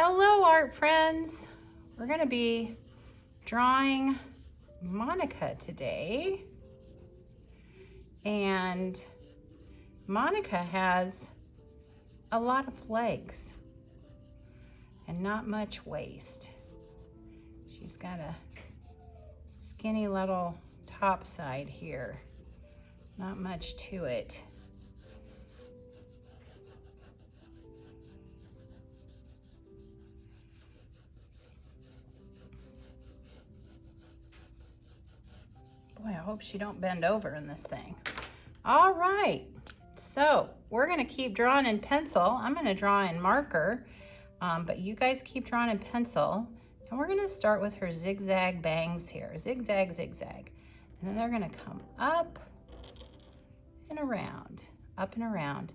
Hello, art friends. We're going to be drawing MoNiKa today. And MoNiKa has a lot of legs and not much waist. She's got a skinny little top side here. Not much to it. Boy, I hope she don't bend over in this thing. All right, so we're gonna keep drawing in pencil. I'm gonna draw in marker, but you guys keep drawing in pencil. And we're gonna start with her zigzag bangs here. Zigzag, zigzag. And then they're gonna come up and around, up and around.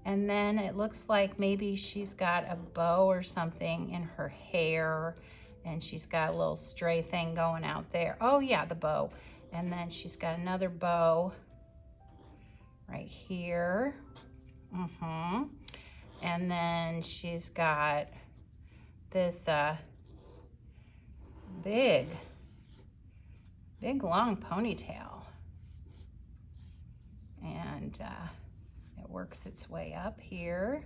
And then it looks like maybe she's got a bow or something in her hair, and she's got a little stray thing going out there. Oh yeah, the bow. And then she's got another bow right here. And then she's got this big long ponytail. And it works its way up here.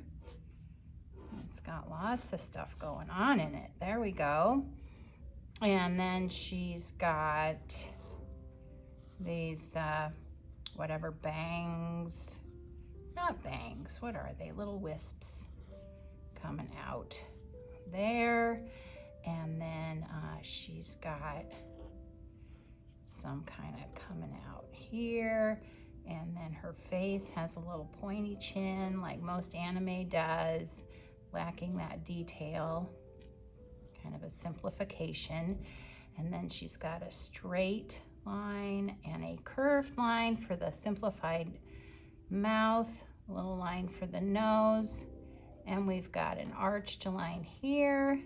It's got lots of stuff going on in it. There we go. And then she's got these whatever bangs, not bangs, what are they? Little wisps coming out there. And then she's got some kind of coming out here. And then her face has a little pointy chin like most anime does, lacking that detail, kind of a simplification. And then she's got a straight line and a curved line for the simplified mouth, a little line for the nose, and we've got an arched line here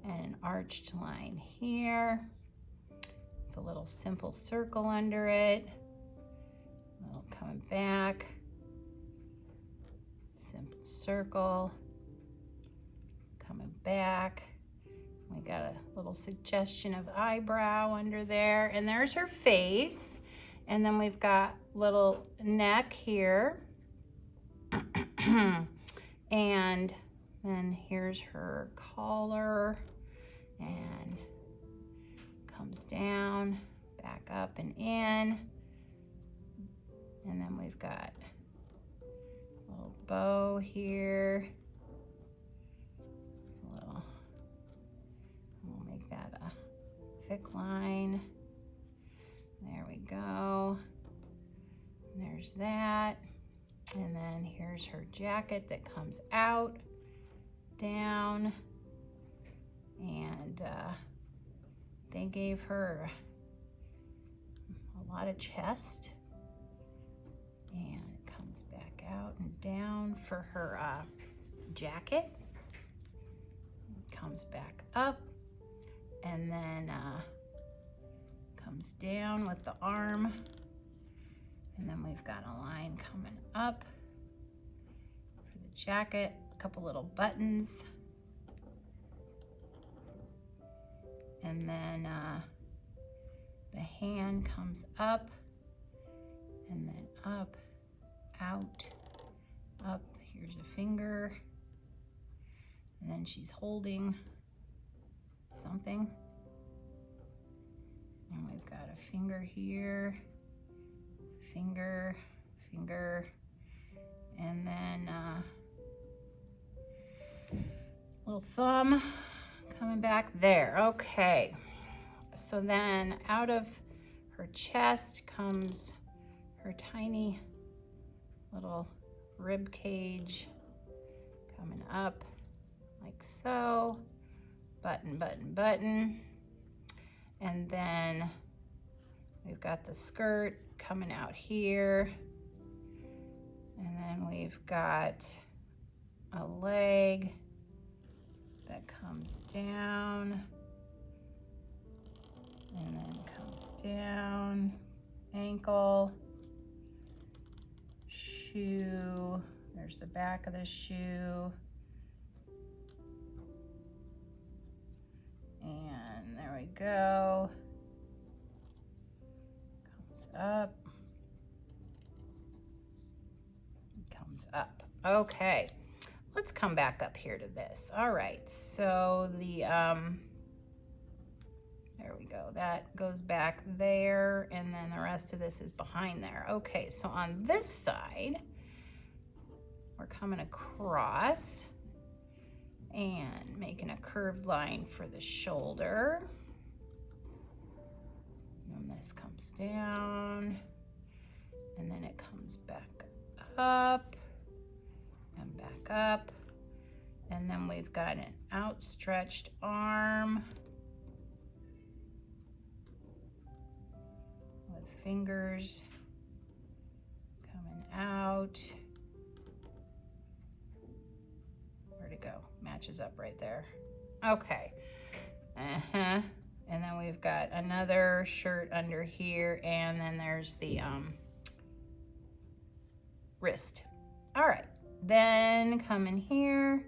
and an arched line here, with a little simple circle under it, a little coming back, simple circle, coming back. We got a little suggestion of eyebrow under there, and there's her face. And then we've got little neck here. And then here's her collar, and comes down, back up and in. And then we've got a little bow here. That a thick line. There we go. There's that. And then here's her jacket that comes out, down, and they gave her a lot of chest, and it comes back out and down for her jacket. It comes back up, and then comes down with the arm. And then we've got a line coming up for the jacket, a couple little buttons. And then the hand comes up, and then up, out, up. Here's a finger. And then she's holding something. And we've got a finger here, finger, and then little thumb coming back there. Okay, so then out of her chest comes her tiny little rib cage coming up like so. Button, button, button. And then we've got the skirt coming out here. And then we've got a leg that comes down and then comes down, ankle, shoe, there's the back of the shoe, we go. Comes up. Comes up. Okay. Let's come back up here to this. All right, so the, there we go. That goes back there, and then the rest of this is behind there. Okay, so on this side, we're coming across and making a curved line for the shoulder. And this comes down, and then it comes back up. And back up, and then we've got an outstretched arm with fingers coming out. Where'd it go? Matches up right there. Okay. And then we've got another shirt under here, and then there's the wrist. All right. Then come in here,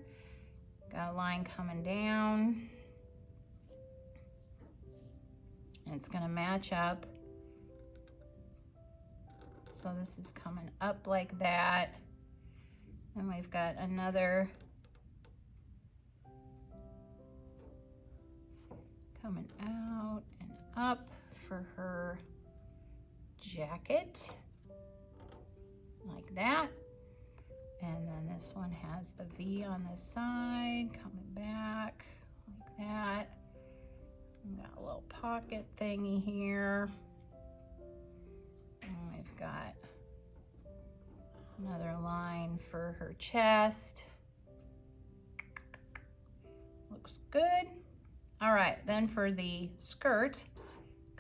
got a line coming down, and it's gonna match up. So this is coming up like that. And we've got another coming out and up for her jacket, like that. And then this one has the V on the side, coming back like that. We've got a little pocket thingy here. And we've got another line for her chest. Looks good. All right, then for the skirt,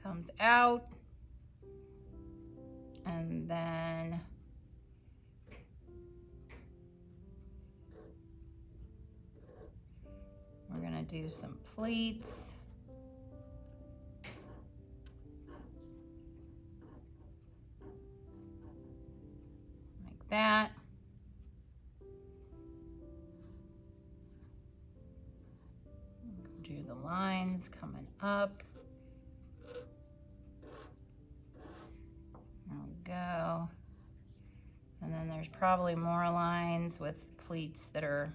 comes out, and then we're gonna do some pleats. Like that. Do the lines coming up. There we go. And then there's probably more lines with pleats that are,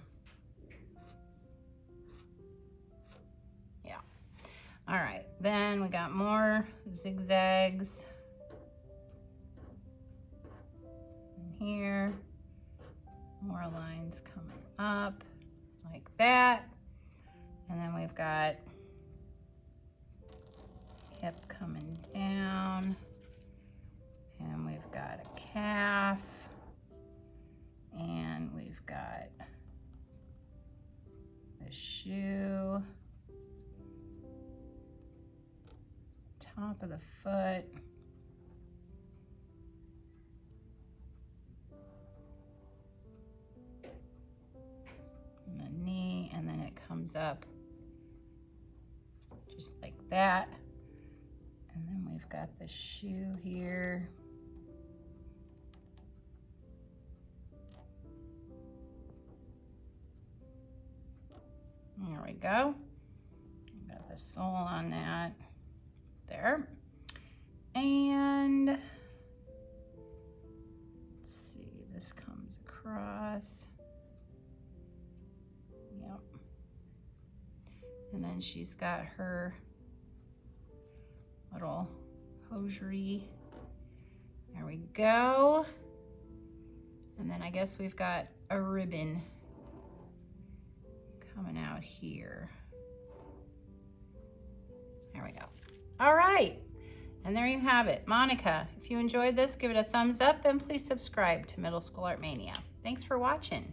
all right, then we got more zigzags in here, more lines coming up like that. And then we've got hip coming down, and we've got a calf, and we've got the shoe, top of the foot, and the knee, and then it comes up just like that. And then we've got the shoe here. There we go. Got the sole on that there. And let's see, this comes across. Yep. And then she's got her little hosiery. There we go. And then I guess we've got a ribbon coming out here. There we go. All right, and there you have it, MoNiKa. If you enjoyed this, give it a thumbs up and please subscribe to Middle School Art Mania. Thanks for watching.